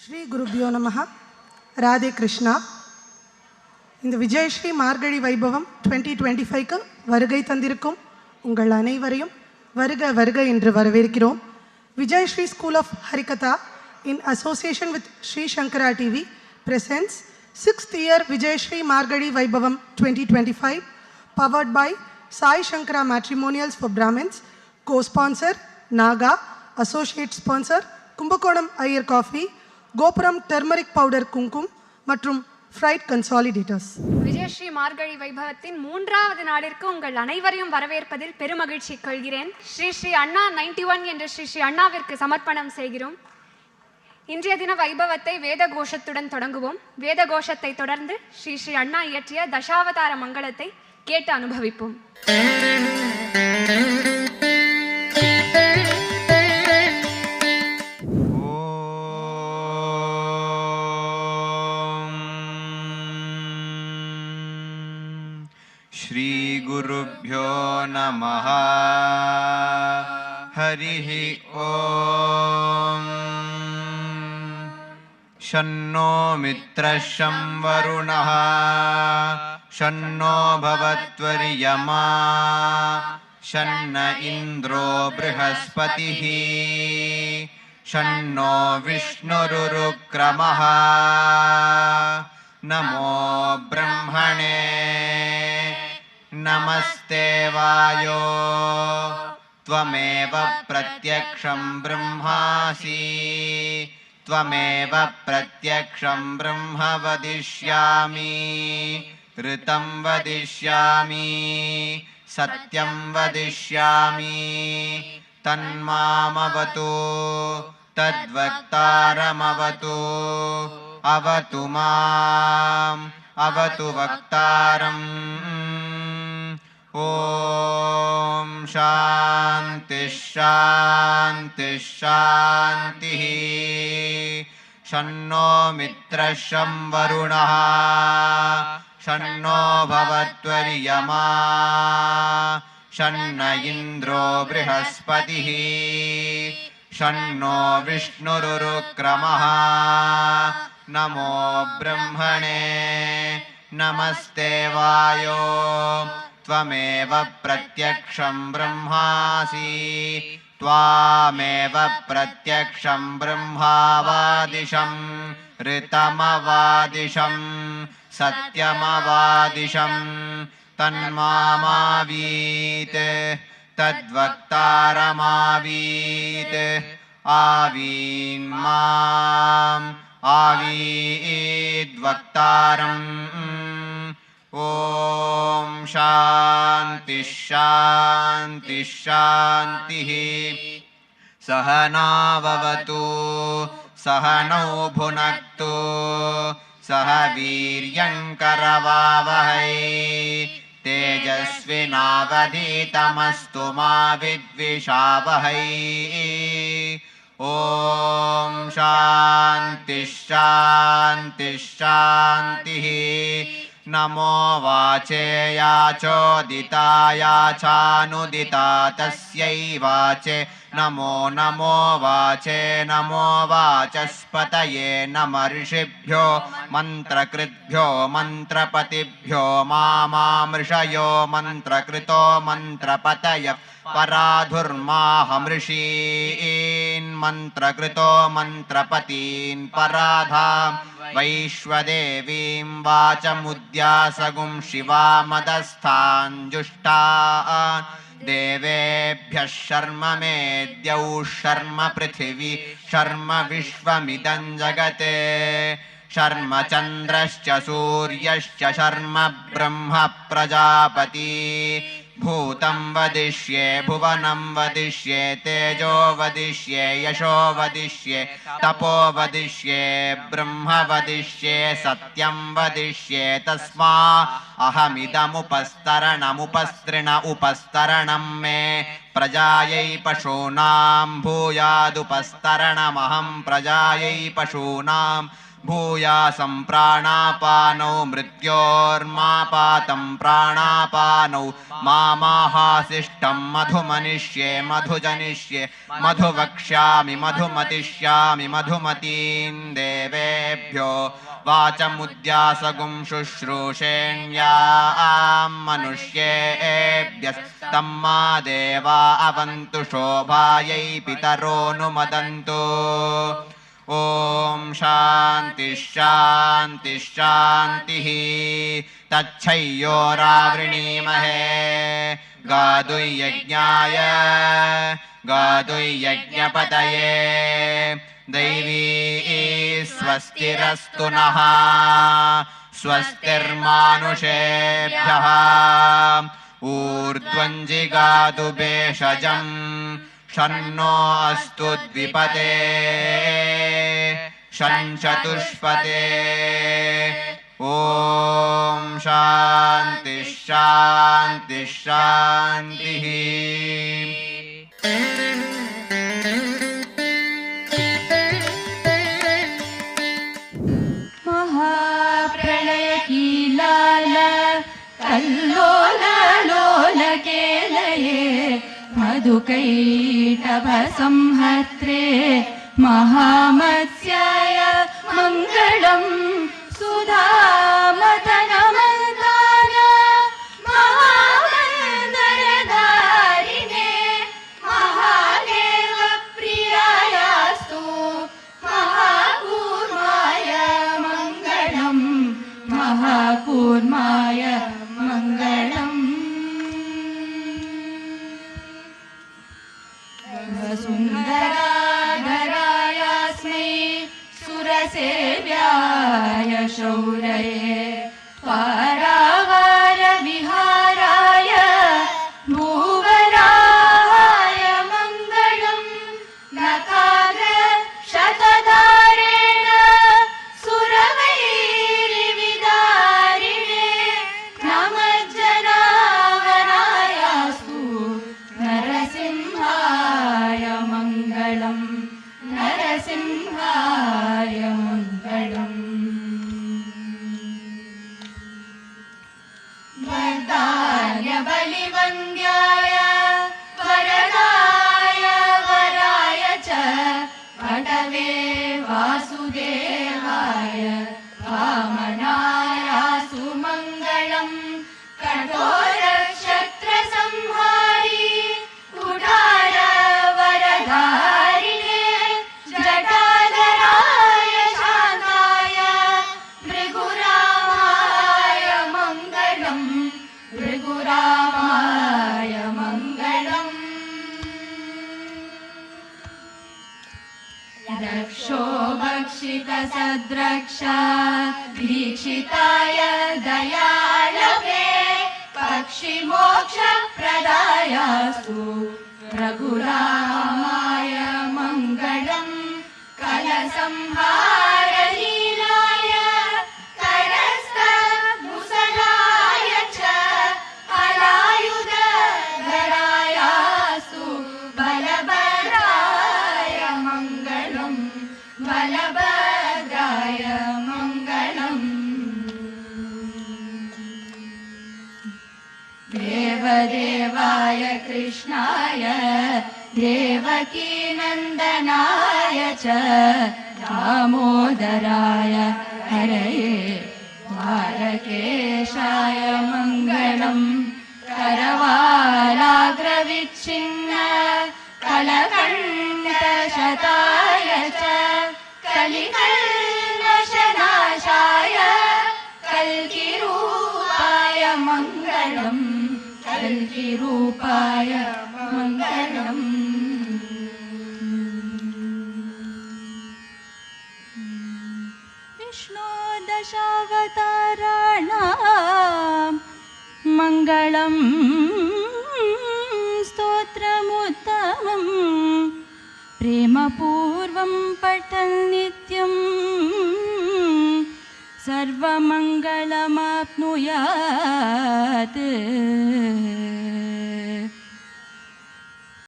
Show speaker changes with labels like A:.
A: ஸ்ரீ குருபியோ நமஹ. ராதே கிருஷ்ணா. இந்த விஜயஸ்ரீ மார்கழி வைபவம் 2025க்கு வருகை தந்திருக்கும் உங்கள் அனைவரையும் வருக வருக என்று வரவேற்கிறோம். Vijayashri school of Harikatha in association with Sri Shankara TV presents 6th year Vijayashree Margadi Vaibhavam 2025 powered by Sai Shankara Matrimonials for Brahmins, co-sponsor Naga, associate sponsor Kumbakonam Iyer Coffee, Gopuram Turmeric Powder Kumkum மற்றும் fried consolidators.
B: Vijayasri மார்கழி வைபவத்தின் 3வது நாளிற்கு உங்கள் அனைவரையும் வரவேற்பதில் பெருமகிழ்ச்சி கொள்கிறேன். ஸ்ரீ ஸ்ரீ அண்ணா 91 என்ற ஸ்ரீ ஸ்ரீ அண்ணாவிற்கு சமர்ப்பணம் செய்கிறோம். இன்றைய தின வைபவத்தை வேத கோஷத்துடன் தொடங்குவோம். வேத கோஷத்தை தொடர்ந்து ஸ்ரீ ஸ்ரீ அண்ணா இயற்றிய தசாவதார மங்களத்தை கேட்டு அனுபவிப்போம்.
C: श्री गुरुभ्यो नमः. हरिः ओम्. शन्नो मित्रः शं वरुणः शन्नो भवत्वर्यमा शन्न इन्द्रो बृहस्पतिः शन्नो विष्णुरुक्रमः. नमो ब्रह्मणे नमस्ते वायो त्वमेव प्रत्यक्षं ब्रह्मासि त्वमेव प्रत्यक्षं ब्रह्म वदिष्यामि ऋतं वदिष्यामि सत्यं वदिष्यामि तन्मामवतु तद्वक्तारमवतु अवतु माम् अवतु वक्तारम्. ॐ शान्ति शान्ति शान्तिः. शन्नो मित्रः शं वरुणः शन्नो भवत्वर्यमा शन्न इन्द्रो बृहस्पतिः शन्नो विष्णुरुक्रमः. नमो ब्रह्मणे नमस्ते वायो त्वमेव प्रत्यक्षं ब्रह्मासि त्वामेव प्रत्यक्षं ब्रह्मावादिशं ऋतमवादिशं सत्यमवादिशं तन्मामावीत् तद्वक्तारमावीत् आवीन्माम् आवीद्वक्तारम्. ॐ शान्ति शान्ति शान्तिः. सहनाववतु सहनौ भुनक्तु सह वीर्यङ्करवावहै तेजस्विनावधीतमस्तु मा विद्विषावहै. ॐ शान्ति शान्ति शान्तिः. नमो वाचेया चोदिताया चानुदिता तस्यै वाचे नमो नमो वाचे नमो वाचस्पतये नमः ऋषिभ्यो मन्त्रकृद्भ्यो मन्त्रपतिभ्यो मामामृषयो मन्त्रकृतो मन्त्रपतय पराधुर्माहमृषीन् मन्त्रकृतो मन्त्रपतीन् पराधां वैश्वदेवीं वाचमुद्यासगुं शिवामदस्थान् जुष्टान् देवेभ्यः शर्म मेद्यौ शर्म पृथिवी शर्म विश्वमिदं जगते शर्म चन्द्रश्च सूर्यश्च शर्म ब्रह्म प्रजापति. भूतं वदिष्ये भुवनं वदिष्ये तेजो वदिष्ये यशो वदिष्ये तपो वदिष्ये ब्रह्म वदिष्ये सत्यं वदिष्ये. तस्मा अहमिदमुपस्तरणमुपस्तृण उपस्तरणं मे प्रजायै पशूनां भूयादुपस्तरणमहं प्रजायै पशूनां भूयासं प्राणापानौ मृत्योर्मापातं प्राणापानौ मामाहासिष्ठं मधुमनिष्ये मधुजनिष्ये मधु वक्ष्यामि मधुमतिष्यामि मधुमतीं देवेभ्यो वाचमुद्यासगुं शुश्रूषेण्यां मनुष्येभ्यस्तं मा देवा अवन्तु शोभायै पितरोऽनुमदन्तु। ॐ शान्तिः शान्तिः शान्तिः। तच्छय्योरावृणीमहे गादुयज्ञाय गादुयज्ञपतये दैवी स्वस्तिरस्तु नः स्वस्तिर्मानुषेभ्यः ऊर्ध्वं जिगातु भेषजम् शन्नो अस्तु द्विपदे शञ्चतुष्पदे। ॐ शान्तिः शान्तिः शान्तिः।
D: महाप्रलय कीलाल कल्लोल लोल केलये मधुकैटभ संहर्त्रे महामत्स्याय मङ्गलम् सुधामतनमन्दान महामन्दरधारिणे महादेव प्रियायास्तु महाकूर्माय मङ्गलम् महाकूर्माय मङ्गलम्। सुन्दराधरायास्मै सुरसेव्याय शौरये पारावार विहाराय भूवराय मङ्गलम् नकार शतधारेण सुरवैरिविदारिणे नमज्जनावनायास्तु नरसिंहाय मङ्गलम् नरसिंहाय मङ्गलम्। वरदाय बलिवन्द्याय वरदाय वराय च पटवे वासुदेवाय वामनायास्तु मङ्गलम् कठोरक्षत्रसंहारी कुठार वरधारिणे जटाधराय शान्ताय भृगुरामाय मङ्गलम् भृगुरामाय मङ्गलम्। रक्षो भक्षितसद्रक्षा दीक्षिताय दयालवे पक्षिमोक्षप्रदायास्तु रघुरामाय मङ्गलम् कलसंहारलीलाय करस्तमुसलाय च हलायुधधरायास्तु बलभद्राय मङ्गलम् बलभद्राय मङ्गलम्। देवदेवाय कृष्णाय देवकीनन्दनाय च दामोदराय हरये द्वारकेशाय मङ्गलम् करवालाग्रविच्छिन्न कलकण्ठशताय च कलिकल्मषनाशाय कल्किरूपाय मङ्गलम् कल्किरूपाय मङ्गलम्। विष्णोदशावताराणां मङ्गलम् स्तोत्रमुत्तमम् प्रेमपूर्वं पठन् नित्यं सर्वमङ्गलमाप्नुयात्।